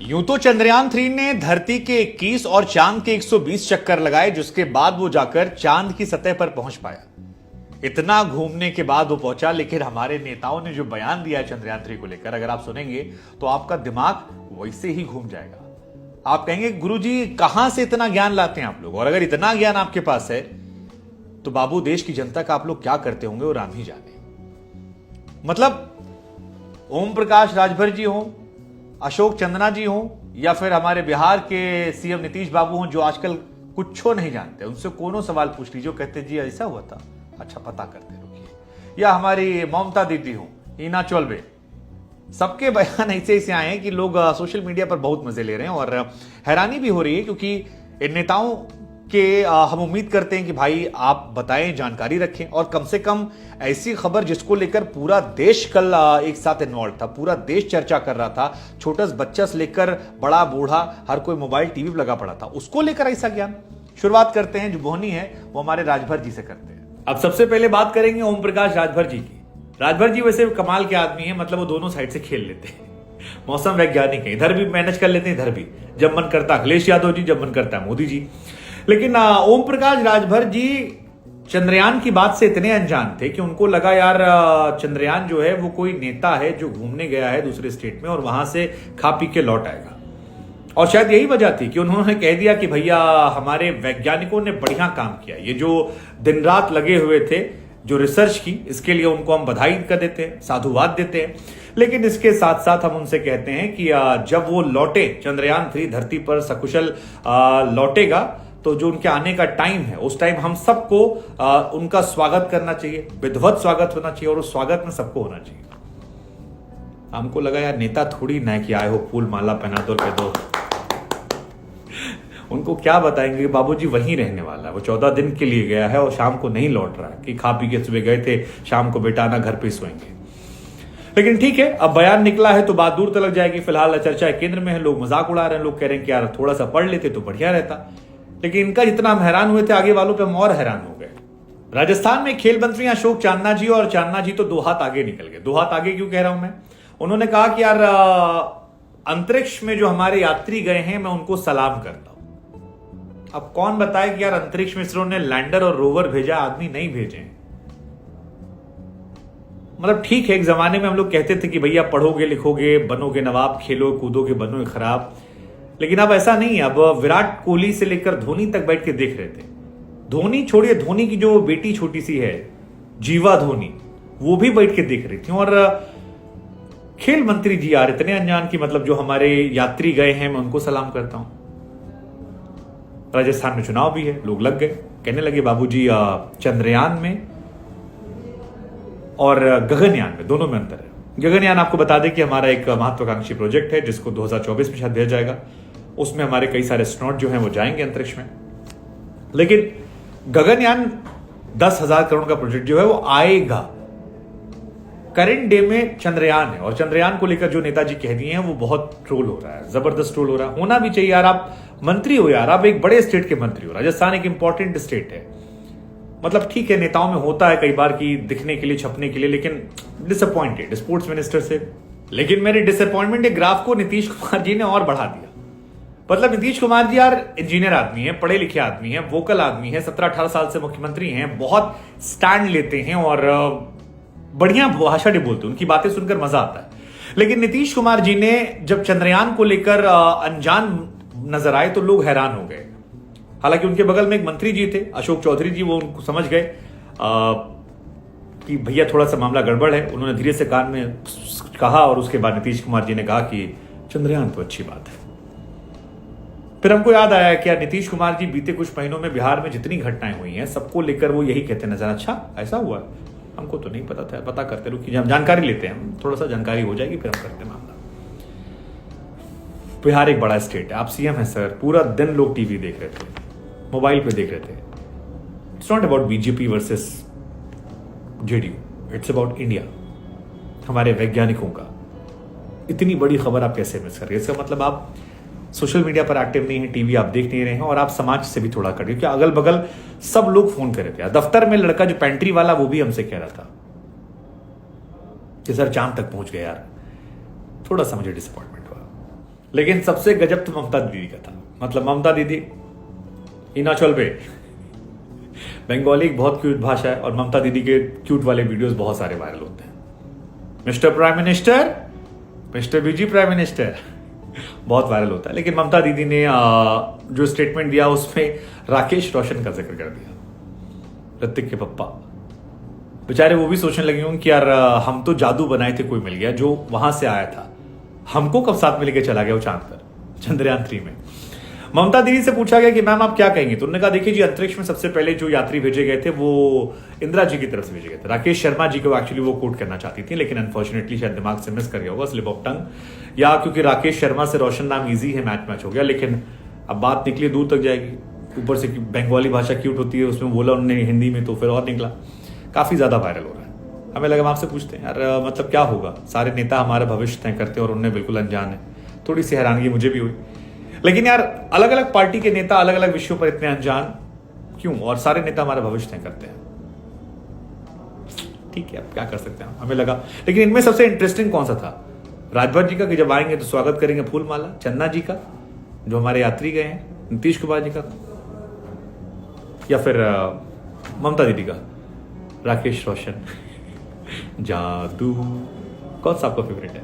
यूं तो चंद्रयान-3 ने धरती के 21 और चांद के 120 चक्कर लगाए, जिसके बाद वो जाकर चांद की सतह पर पहुंच पाया। इतना घूमने के बाद वो पहुंचा, लेकिन हमारे नेताओं ने जो बयान दिया है चंद्रयान-3 को लेकर, अगर आप सुनेंगे तो आपका दिमाग वैसे ही घूम जाएगा। आप कहेंगे गुरुजी कहां से इतना ज्ञान लाते हैं आप लोग, और अगर इतना ज्ञान आपके पास है तो बाबू देश की जनता का आप लोग क्या करते होंगे वो राम ही जाने। मतलब ओम प्रकाश राजभर जी हो, अशोक चंदना जी हो, या फिर हमारे बिहार के सीएम नीतीश बाबू हो, जो आजकल कुछ नहीं जानते, उनसे कोनो सवाल पूछ लीजिए, कहते जी ऐसा हुआ था, अच्छा पता करते रुकिए। या हमारी ममता दीदी हो, हीना चौलबे, सबके बयान ऐसे ऐसे आए हैं कि लोग सोशल मीडिया पर बहुत मजे ले रहे हैं और हैरानी भी हो रही है, क्योंकि इन नेताओं के हम उम्मीद करते हैं कि भाई आप बताएं, जानकारी रखें, और कम से कम ऐसी खबर जिसको लेकर पूरा देश कल एक साथ इन्वॉल्व था, पूरा देश चर्चा कर रहा था, छोटा बच्चा से लेकर बड़ा बूढ़ा हर कोई मोबाइल टीवी पर लगा पड़ा था, उसको लेकर ऐसा ज्ञान। शुरुआत करते हैं, जो बोहनी है वो हमारे राजभर जी से करते हैं। अब सबसे पहले बात करेंगे ओम प्रकाश राजभर जी की। राजभर जी वैसे कमाल के आदमी है, मतलब वो दोनों साइड से खेल लेते हैं, मौसम वैज्ञानिक है, इधर भी मैनेज कर लेते हैं, इधर भी, जब मन करता अखिलेश यादव जी, जब मन करता है मोदी जी। लेकिन ओम प्रकाश राजभर जी चंद्रयान की बात से इतने अनजान थे कि उनको लगा यार चंद्रयान जो है वो कोई नेता है जो घूमने गया है दूसरे स्टेट में और वहां से खा पी के लौट आएगा। और शायद यही वजह थी कि उन्होंने कह दिया कि भैया हमारे वैज्ञानिकों ने बढ़िया काम किया, ये जो दिन रात लगे हुए थे जो रिसर्च की, इसके लिए उनको हम बधाई कर देते हैं, साधुवाद देते हैं। लेकिन इसके साथ साथ हम उनसे कहते हैं कि जब वो लौटे, चंद्रयान-3 धरती पर सकुशल लौटेगा, तो जो उनके आने का टाइम है, उस टाइम हम सबको उनका स्वागत करना चाहिए, विधिवत स्वागत होना चाहिए, और उस स्वागत में सबको होना चाहिए। हमको लगा यार नेता थोड़ी ना कि आए हो फूल माला पहना दो, कह दो, उनको क्या बताएंगे बाबूजी वहीं रहने वाला है, वो 14 दिन के लिए गया है और शाम को नहीं लौट रहा है कि खा पी के सुबह गए थे, शाम को बेटा आना घर पे सोएंगे। लेकिन ठीक है, अब बयान निकला है तो बात दूर तक जाएगी। फिलहाल चर्चा केंद्र में है, लोग मजाक उड़ा रहे हैं, लोग कह रहे हैं कि यार थोड़ा सा पढ़ लेते तो बढ़िया रहता। लेकिन इनका जितना हम हैरान हुए थे, आगे वालों पे हम और हैरान हो गए। राजस्थान में खेल मंत्री अशोक चांदना जी, और चांदना जी तो 2 हाथ आगे निकल गए। 2 हाथ आगे क्यों कह रहा हूं मैं? उन्होंने कहा कि यार अंतरिक्ष में जो हमारे यात्री गए हैं, मैं उनको सलाम करता हूं। अब कौन बताए कि यार अंतरिक्ष में इसरो ने लैंडर और रोवर भेजा, आदमी नहीं भेजे। मतलब ठीक है, एक जमाने में हम लोग कहते थे कि भैया पढ़ोगे लिखोगे बनोगे नवाब, खेलो कूदोगे बनोगे खराब, लेकिन अब ऐसा नहीं है। अब विराट कोहली से लेकर धोनी तक बैठ के देख रहे थे। धोनी छोड़िए, धोनी की जो बेटी छोटी सी है जीवा धोनी, वो भी बैठ के देख रही थी। और खेल मंत्री जी यार इतने अनजान की, मतलब जो हमारे यात्री गए हैं मैं उनको सलाम करता हूं। राजस्थान में चुनाव भी है, लोग लग गए, कहने लगे बाबूजी चंद्रयान में और गगनयान में, दोनों में अंतर है। गगनयान आपको बता दें कि हमारा एक महत्वाकांक्षी प्रोजेक्ट है जिसको 2024 में शायद भेजा जाएगा। उसमें हमारे कई सारे एस्ट्रोनॉट जो हैं वो जाएंगे अंतरिक्ष में। लेकिन गगनयान 10,000 करोड़ का प्रोजेक्ट जो है वो आएगा। करंट डे में चंद्रयान है, और चंद्रयान को लेकर जो नेताजी कह दिए हैं वो बहुत ट्रोल हो रहा है, जबरदस्त ट्रोल हो रहा है। होना भी चाहिए यार, आप मंत्री हो यार, आप एक बड़े स्टेट के मंत्री हो, राजस्थान एक इंपॉर्टेंट स्टेट है। मतलब ठीक है, नेताओं में होता है कई बार कि दिखने के लिए, छपने के लिए, लेकिन डिसअपॉइंटेड स्पोर्ट्स मिनिस्टर से। लेकिन मेरे डिसअपॉइंटमेंट के ग्राफ को नीतीश कुमार जी ने और बढ़ा दिया। मतलब नीतीश कुमार जी यार इंजीनियर आदमी है, पढ़े लिखे आदमी है, वोकल आदमी है, 17-18 साल से मुख्यमंत्री हैं, बहुत स्टैंड लेते हैं और बढ़िया भाषा भी बोलते हैं, उनकी बातें सुनकर मजा आता है। लेकिन नीतीश कुमार जी ने जब चंद्रयान को लेकर अनजान नजर आए तो लोग हैरान हो गए। हालांकि उनके बगल में एक मंत्री जी थे अशोक चौधरी जी, वो उनको समझ गए कि भैया थोड़ा सा मामला गड़बड़ है। उन्होंने धीरे से कान में कहा और उसके बाद नीतीश कुमार जी ने कहा कि चंद्रयान तो अच्छी बात है। फिर हमको याद आया कि यार नीतीश कुमार जी बीते कुछ महीनों में बिहार में जितनी घटनाएं हुई हैं सबको लेकर वो यही कहते नजर, अच्छा ऐसा हुआ, हमको तो नहीं पता था, पता करते रुकिए, हम जानकारी लेते हैं, थोड़ा सा जानकारी हो जाएगी फिर हम करते हैं मामला। बिहार एक बड़ा स्टेट है, आप सीएम है सर, पूरा दिन लोग टीवी देख रहे थे, मोबाइल पे देख रहे थे। It's not about BJP versus JDU, it's about India, हमारे वैज्ञानिकों का। इतनी बड़ी खबर आप कैसे मिस कर रहे हैं? इसका मतलब आप सोशल मीडिया पर एक्टिव नहीं है, टीवी आप देख नहीं रहे हैं, और आप समाज से भी थोड़ा कट गए। अगल बगल सब लोग फोन कर रहे थे। दफ्तर में लड़का जो पेंट्री वाला, वो भी हमसे कह रहा था कि सर चांद तक पहुंच गए यार। थोड़ा सा मुझे डिसअपॉइंटमेंट हुआ। लेकिन सबसे गजब तो ममता दीदी का था। मतलब ममता दीदी हिमाचल पे बंगाली एक बहुत क्यूट भाषा है और ममता दीदी के क्यूट वाले वीडियोस बहुत सारे वायरल होते हैं। मिस्टर प्राइम मिनिस्टर, मिस्टर बीजी प्राइम मिनिस्टर, बहुत वायरल होता है। लेकिन ममता दीदी ने जो स्टेटमेंट दिया उसमें राकेश रोशन का जिक्र कर दिया, ऋतिक के पप्पा। बेचारे वो भी सोचने लगे होंगे कि यार हम तो जादू बनाए थे, कोई मिल गया जो वहां से आया था, हमको कब साथ में लेके चला गया वो चांद पर, चंद्रयान 3 में। ममता दीदी से पूछा गया कि मैम आप क्या कहेंगे, तो उन्होंने कहा देखिए जी, अंतरिक्ष में सबसे पहले जो यात्री भेजे गए थे वो इंदिरा जी की तरफ से भेजे गए थे। राकेश शर्मा जी को एक्चुअली वो कोट करना चाहती थी, लेकिन अनफॉर्चुनेटली शायद दिमाग से मिस कर गया होगा, स्लिप ऑफ टंग, या क्योंकि राकेश शर्मा से रोशन नाम ईजी है, मैच हो गया। लेकिन अब बात निकली दूर तक जाएगी, ऊपर से बंगाली भाषा क्यूट होती है, उसमें बोला उन्होंने हिंदी में, तो फिर और निकला, काफी ज्यादा वायरल हो रहा है। हमें लगा हम आपसे पूछते हैं यार, मतलब क्या होगा, सारे नेता हमारा भविष्य तय करते हैं और उन्हें बिल्कुल अनजान है। थोड़ी सी हैरानगी मुझे भी हुई, लेकिन यार अलग अलग पार्टी के नेता अलग अलग विषयों पर इतने अनजान क्यों, और सारे नेता हमारा भविष्य तय करते हैं। ठीक है, अब क्या कर सकते हैं, हमें लगा। लेकिन इनमें सबसे इंटरेस्टिंग कौन सा था, राजभर जी का कि जब आएंगे तो स्वागत करेंगे फूलमाला, चन्ना जी का जो हमारे यात्री गए हैं, नीतीश कुमार जी का, या फिर ममता दीदी का राकेश रोशन जादू, कौन सा आपका फेवरेट है?